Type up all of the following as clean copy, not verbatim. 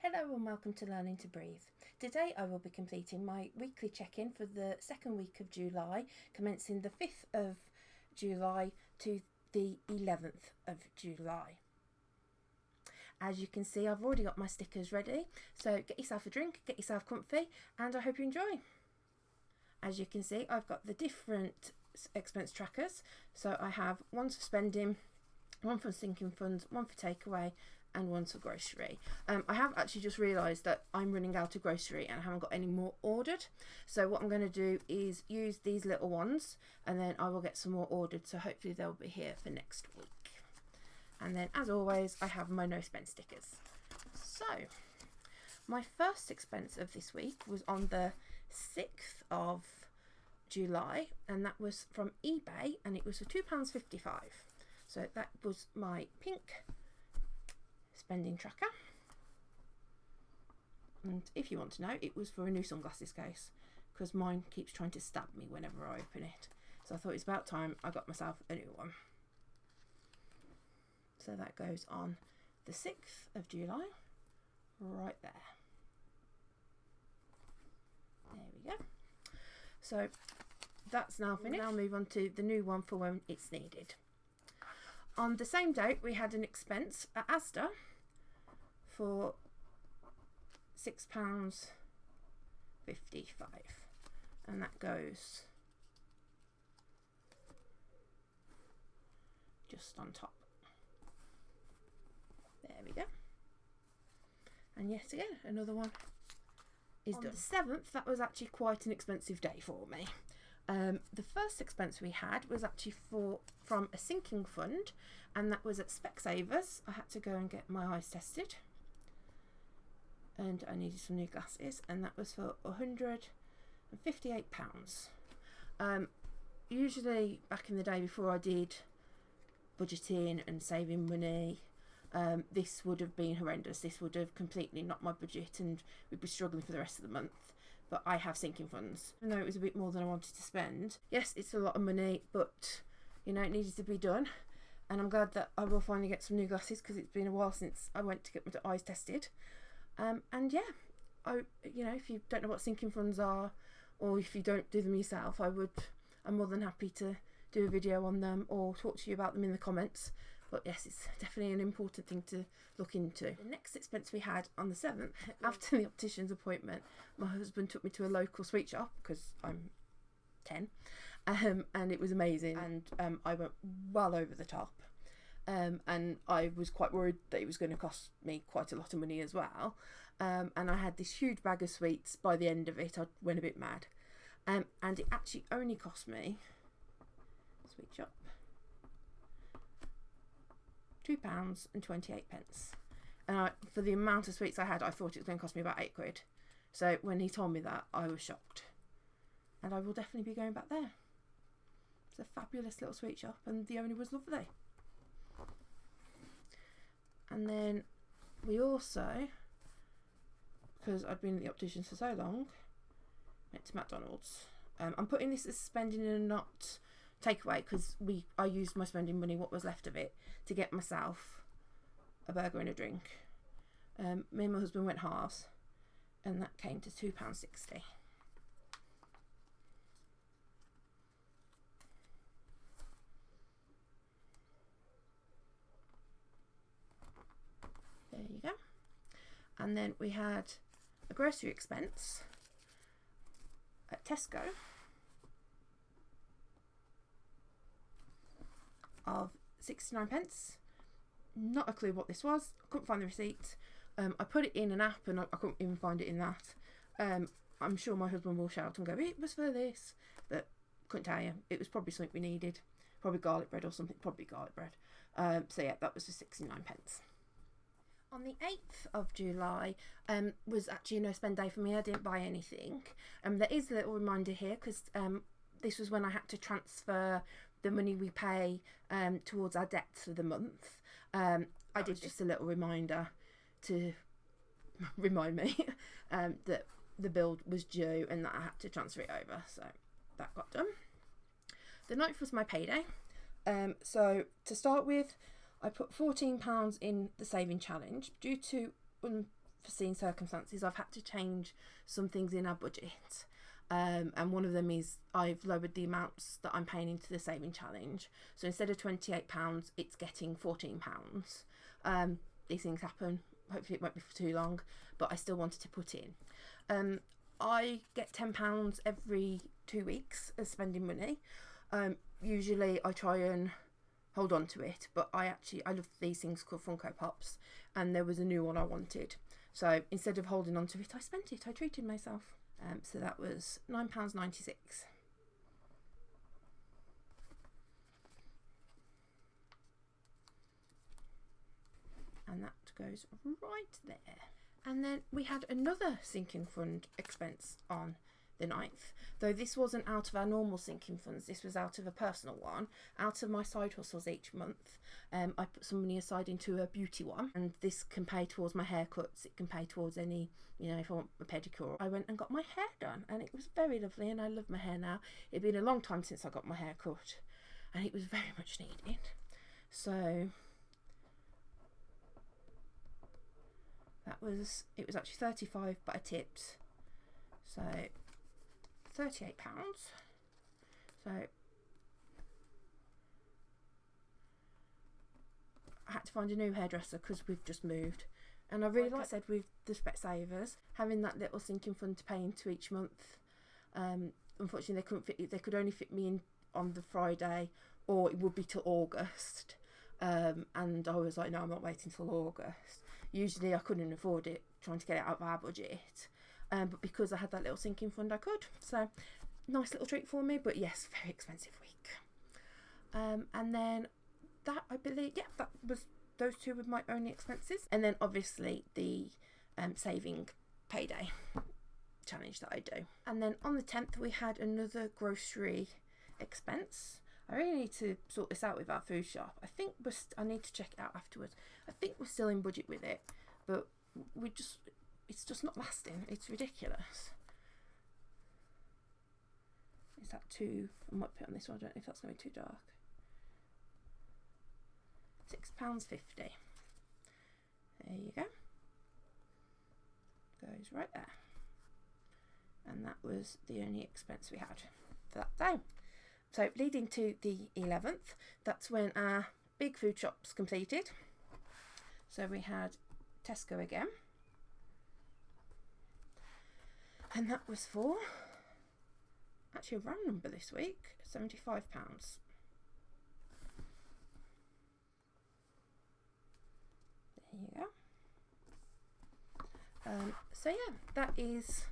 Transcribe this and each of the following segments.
Hello and welcome to Learning to Breathe. Today I will be completing my weekly check-in for the second week of July, commencing the 5th of July to the 11th of July. As you can see, I've already got my stickers ready, so get yourself a drink, get yourself comfy, and I hope you enjoy. As you can see, I've got the different expense trackers, so I have one for spending, one for sinking funds, one for takeaway, and one for grocery. I have actually just realised that I'm running out of grocery and I haven't got any more ordered. So what I'm going to do is use these little ones and then I will get some more ordered. So hopefully they'll be here for next week. And then as always, I have my no spend stickers. So my first expense of this week was on the 6th of July and that was from eBay and it was for £2.55. So that was my pink spending tracker, and if you want to know, it was for a new sunglasses case because mine keeps trying to stab me whenever I open it, so I thought it's about time I got myself a new one. So that goes on the 6th of July right there. There we go. So that's now finished. We'll now move on to the new one for when it's needed. On the same date, we had an expense at Asda for £6.55, and that goes just on top. There we go. And yet again, another one is done. On the 7th, that was actually quite an expensive day for me. The first expense we had was actually from a sinking fund, and that was at Specsavers. I had to go and get my eyes tested and I needed some new glasses, and that was for £158. Usually back in the day before I did budgeting and saving money, this would have been horrendous. This would have completely knocked my budget and we'd be struggling for the rest of the month. But I have sinking funds. Even though it was a bit more than I wanted to spend. Yes, it's a lot of money, but you know, it needed to be done. And I'm glad that I will finally get some new glasses because it's been a while since I went to get my eyes tested. And yeah, if you don't know what sinking funds are, or if you don't do them yourself, I'm more than happy to do a video on them or talk to you about them in the comments. But yes, it's definitely an important thing to look into. The next expense we had on the 7th, after the optician's appointment, my husband took me to a local sweet shop because I'm 10, and it was amazing, and I went well over the top, and I was quite worried that it was going to cost me quite a lot of money as well, and I had this huge bag of sweets. By the end of it, I went a bit mad, and it actually only cost me, sweet shop, £2.28. And for the amount of sweets I had, I thought it was going to cost me about £8. So when he told me that, I was shocked. And I will definitely be going back there. It's a fabulous little sweet shop and the owner was lovely. And then we also, because I'd been at the opticians for so long, went to McDonald's. I'm putting this as spending and not takeaway because I used my spending money, what was left of it, to get myself a burger and a drink. Me and my husband went halves and that came to £2.60. There you go. And then we had a grocery expense at Tesco of 69p. Not a clue what this was. I couldn't find the receipt. I put it in an app and I couldn't even find it in that. I'm sure my husband will shout and go, it was for this, but couldn't tell you. It was probably something we needed, probably garlic bread or something, probably garlic bread. So yeah, that was for 69p. On the 8th of July was actually a no spend day for me. I didn't buy anything. There is a little reminder here because this was when I had to transfer the money we pay towards our debts for the month. I did just a little reminder to remind me that the bill was due and that I had to transfer it over, so that got done. The 9th was my payday. So to start with, I put £14 in the saving challenge. Due to unforeseen circumstances, I've had to change some things in our budget. And one of them is I've lowered the amounts that I'm paying into the saving challenge. So instead of £28, it's getting £14. These things happen. Hopefully it won't be for too long, but I still wanted to put in. I get £10 every 2 weeks as spending money. Usually I try and hold on to it, but I love these things called Funko Pops, and there was a new one I wanted. So instead of holding on to it, I spent it. I treated myself. So that was £9.96. And that goes right there. And then we had another sinking fund expense on the 9th, though this wasn't out of our normal sinking funds. This was out of a personal one, out of my side hustles each month. I put some money aside into a beauty one, and this can pay towards my haircuts. It can pay towards any, you know, if I want a pedicure. I went and got my hair done, and it was very lovely, and I love my hair now. It'd been a long time since I got my hair cut, and it was very much needed. So it was actually 35, but I tipped, so £38. So I had to find a new hairdresser because we've just moved, and I really, like I said, with the Specsavers, having that little sinking fund to pay into each month. Unfortunately, they could only fit me in on the Friday, or it would be till August. And I was like, no, I'm not waiting till August. Usually I couldn't afford it, trying to get it out of our budget. But because I had that little sinking fund, I could. So nice little treat for me, but yes, very expensive week. And then that, I believe, yeah, that was, those two were my only expenses. And then obviously the saving payday challenge that I do. And then on the 10th we had another grocery expense. I really need to sort this out with our food shop. I think I need to check it out afterwards. I think we're still in budget with it, but it's just not lasting. It's ridiculous. Is that too? I might put on this one. I don't know if that's going to be too dark. £6.50. There you go. Goes right there. And that was the only expense we had for that day. So leading to the 11th, that's when our big food shop's completed. So we had Tesco again. And that was for, actually a round number this week, £75. There you go. So yeah, that is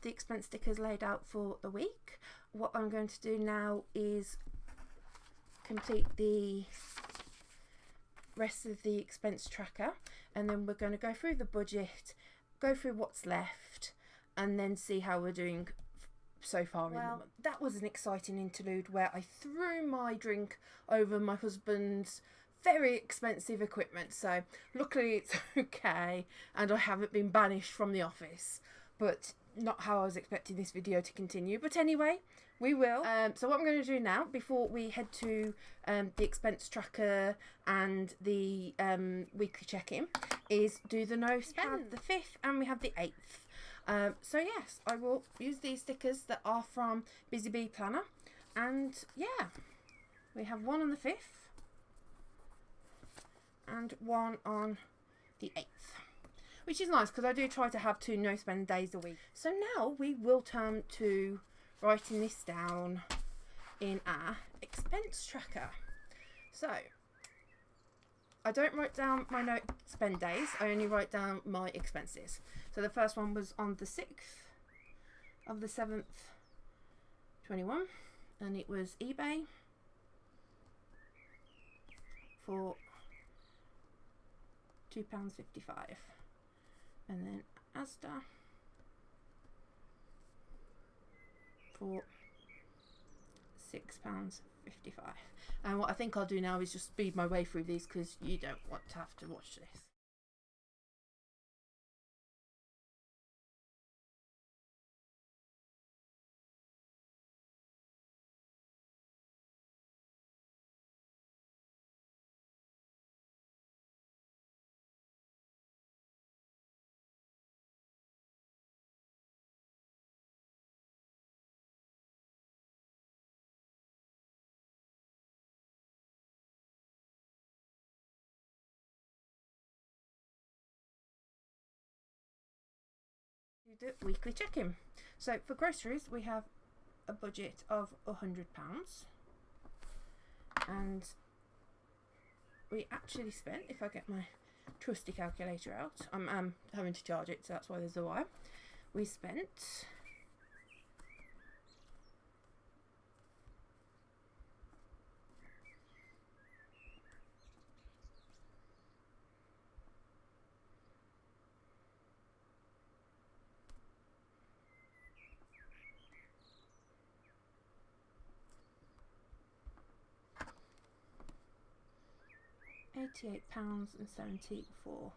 the expense stickers laid out for the week. What I'm going to do now is complete the rest of the expense tracker, and then we're going to go through the budget, go through what's left, and then see how we're doing so far in the month. That was an exciting interlude where I threw my drink over my husband's very expensive equipment, so luckily it's okay and I haven't been banished from the office, but not how I was expecting this video to continue. But anyway, we will. So what I'm going to do now, before we head to the expense tracker and the weekly check-in, is do the no spend. We have the 5th and we have the 8th. So yes, I will use these stickers that are from Busy Bee Planner, and yeah, we have one on the 5th and one on the 8th. Which is nice because I do try to have 2 no spend days a week. So now we will turn to writing this down in our expense tracker. So I don't write down my no spend days, I only write down my expenses. So the first one was on the 6th of the 7th, 21, and it was eBay for £2.55. And then Asda for £6.55. And what I think I'll do now is just speed my way through these because you don't want to have to watch this. the weekly check-in. So for groceries we have a budget of £100, and we actually spent, if I get my trusty calculator out, I'm having to charge it, so that's why there's a wire. We spent £88.74.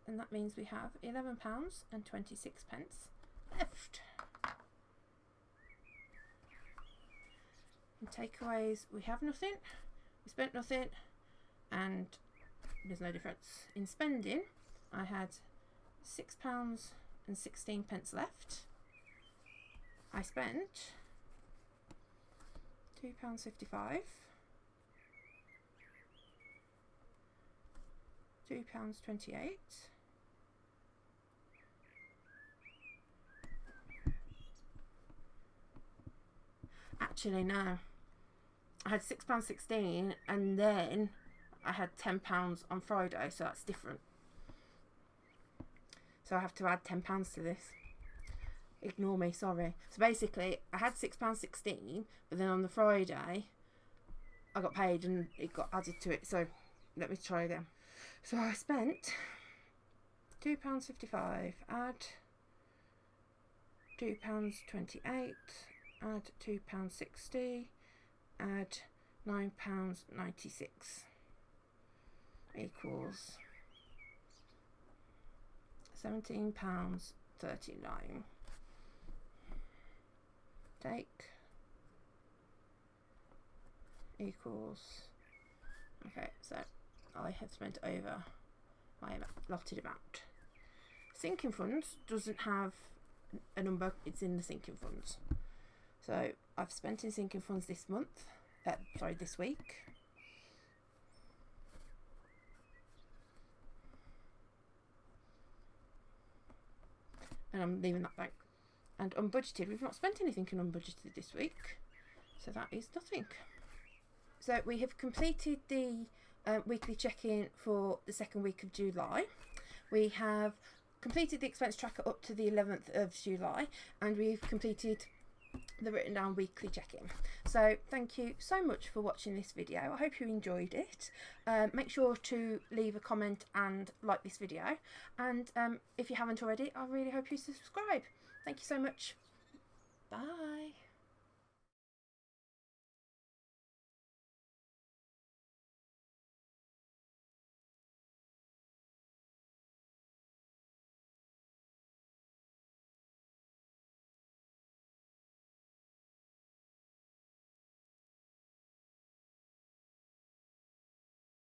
And that means we have £11.26 left. In takeaways we have nothing, we spent nothing, and there's no difference. In spending I had £6.16 left. I spent £2.55, £2.28, actually no, I had £6.16 and then I had £10 on Friday, so that's different. So I have to add £10 to this. Ignore me, sorry. So basically I had £6.16, but then on the Friday I got paid and it got added to it. So let me try again. So I spent £2.55, add £2.28, add £2.60, add £9.96 equals £17.39. Take equals, okay, so I have spent over my allotted amount. Sinking funds doesn't have a number, it's in the sinking funds. So I've spent in sinking funds this month, this week. And I'm leaving that blank. And unbudgeted, we've not spent anything in unbudgeted this week, so that is nothing. So we have completed the weekly check-in for the second week of July. We have completed the expense tracker up to the 11th of July, and we've completed the written down weekly check-in. So thank you so much for watching this video. I hope you enjoyed it. Make sure to leave a comment and like this video, and if you haven't already, I really hope you subscribe. Thank you so much. Bye.